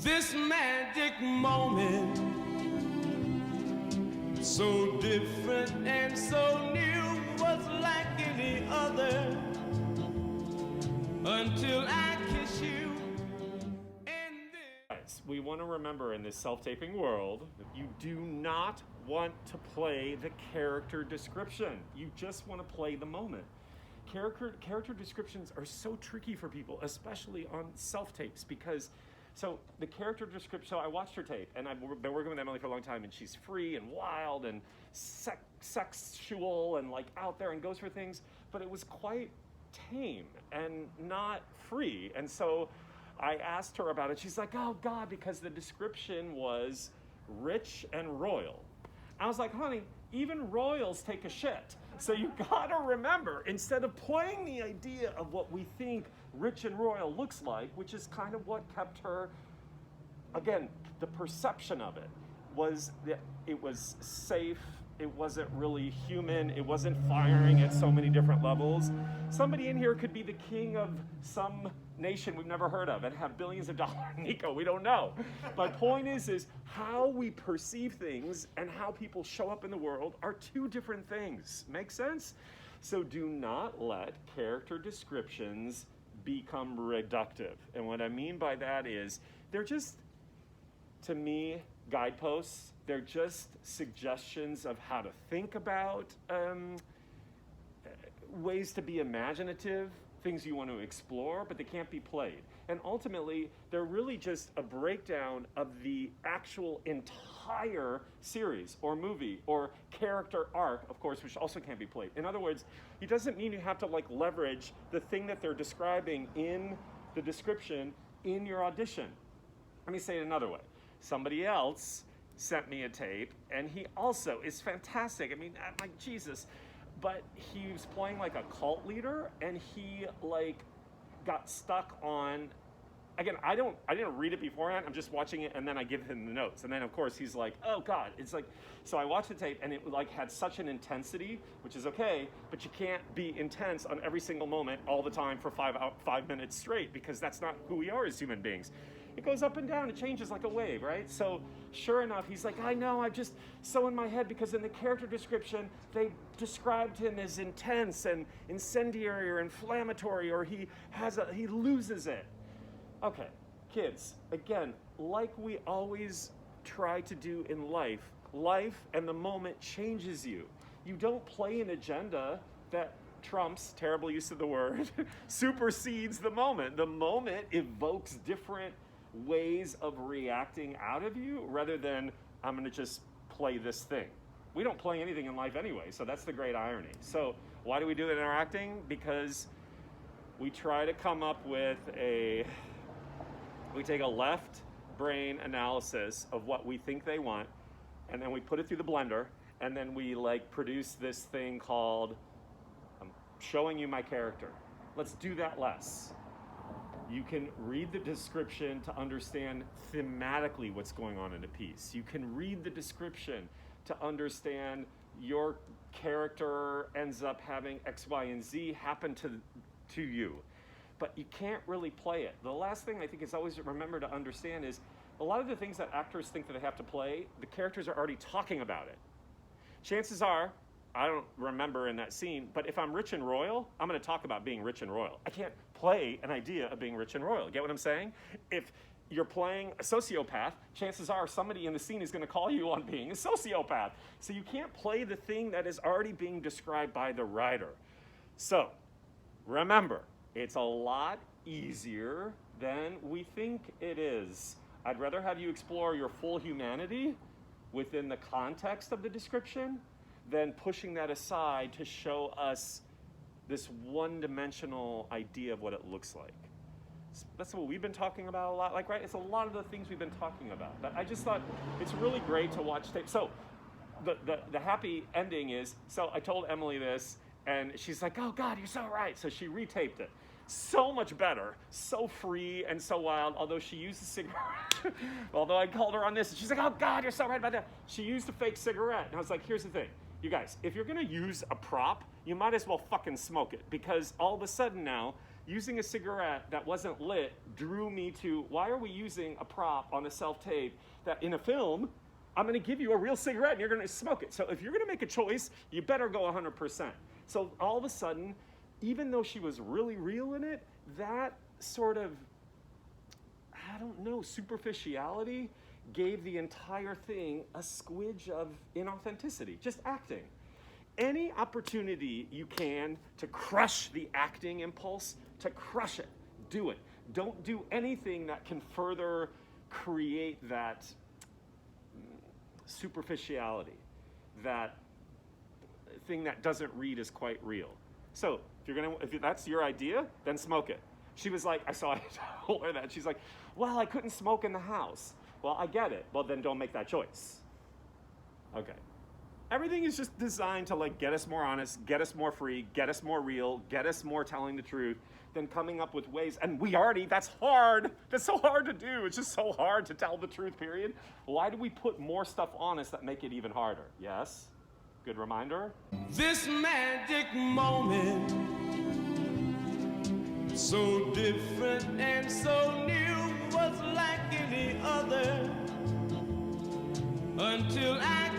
This magic moment, so different and so new, was like any other until I kiss you. Guys, we want to remember in this self-taping world, you do not want to play the character description. You just want to play the moment. Character descriptions are so tricky for people, especially on self-tapes, because so the character description, so I watched her tape, and I've been working with Emily for a long time, and she's free and wild and sexual and like out there and goes for things, but it was quite tame and not free. And so I asked her about it. She's like, oh God, because the description was rich and royal. I was like, honey, even royals take a shit. So you gotta remember, instead of playing the idea of what we think rich and royal looks like, which is kind of what kept her, again, the perception of it was that it was safe, it wasn't really human, it wasn't firing at so many different levels. Somebody in here could be the king of some nation we've never heard of and have billions of dollars. Nico, we don't know. My point is how we perceive things and how people show up in the world are two different things. Make sense? So do not let character descriptions become reductive. And what I mean by that is they're just, to me, guideposts. They're just suggestions of how to think about ways to be imaginative, things you want to explore, but they can't be played. And ultimately, they're really just a breakdown of the actual entire series or movie or character arc, of course, which also can't be played. In other words, it doesn't mean you have to like leverage the thing that they're describing in the description in your audition. Let me say it another way. Somebody else sent me a tape, and he also is fantastic. I mean, I'm like, Jesus. But he was playing like a cult leader, and he like got stuck on, again, I didn't read it beforehand, I'm just watching it, and then I give him the notes. And then of course he's like, oh God, it's like, so I watched the tape, and it like had such an intensity, which is okay, but you can't be intense on every single moment all the time for 5 minutes straight, because that's not who we are as human beings. It goes up and down, it changes like a wave, right? So sure enough, he's like, I know, I'm just so in my head, because in the character description, they described him as intense and incendiary or inflammatory, or he loses it. Okay, kids, again, like we always try to do in life and the moment changes you. You don't play an agenda that trumps, terrible use of the word, supersedes the moment. The moment evokes different ways of reacting out of you rather than I'm going to just play this thing. We don't play anything in life anyway, so that's the great irony. So why do we do it in our acting? Because we try to come up with we take a left brain analysis of what we think they want, and then we put it through the blender, and then we like produce this thing called I'm showing you my character. Let's do that less. You can read the description to understand thematically what's going on in a piece. You can read the description to understand your character ends up having X, Y, and Z happen to you. But you can't really play it. The last thing I think is always remember to understand is a lot of the things that actors think that they have to play, the characters are already talking about it. Chances are, I don't remember in that scene, but if I'm rich and royal, I'm going to talk about being rich and royal. I can't play an idea of being rich and royal. Get what I'm saying? If you're playing a sociopath, chances are somebody in the scene is going to call you on being a sociopath. So you can't play the thing that is already being described by the writer. So remember, it's a lot easier than we think it is. I'd rather have you explore your full humanity within the context of the description than pushing that aside to show us this one-dimensional idea of what it looks like. That's what we've been talking about a lot, like, right? It's a lot of the things we've been talking about. But I just thought it's really great to watch tape. So the happy ending is, so I told Emily this, and she's like, oh God, you're so right. So she retaped it. So much better, so free and so wild, although she used a cigarette. Although I called her on this, and she's like, oh God, you're so right about that. She used a fake cigarette. And I was like, here's the thing. You guys, if you're gonna use a prop, you might as well fucking smoke it, because all of a sudden now, using a cigarette that wasn't lit drew me to, why are we using a prop on a self-tape that in a film, I'm gonna give you a real cigarette and you're gonna smoke it. So if you're gonna make a choice, you better go 100%. So all of a sudden, even though she was really real in it, that sort of, I don't know, superficiality gave the entire thing a squidge of inauthenticity, just acting. Any opportunity you can to crush the acting impulse, to crush it, do it. Don't do anything that can further create that superficiality, that thing that doesn't read as quite real. So if that's your idea, then smoke it. She was like, I told her that. She's like, well, I couldn't smoke in the house. Well, I get it. Well, then don't make that choice. Okay. Everything is just designed to like get us more honest, get us more free, get us more real, get us more telling the truth, than coming up with ways. And that's hard. That's so hard to do. It's just so hard to tell the truth, period. Why do we put more stuff on us that make it even harder? Yes? Good reminder. This magic moment, so different and so new, was like any other until I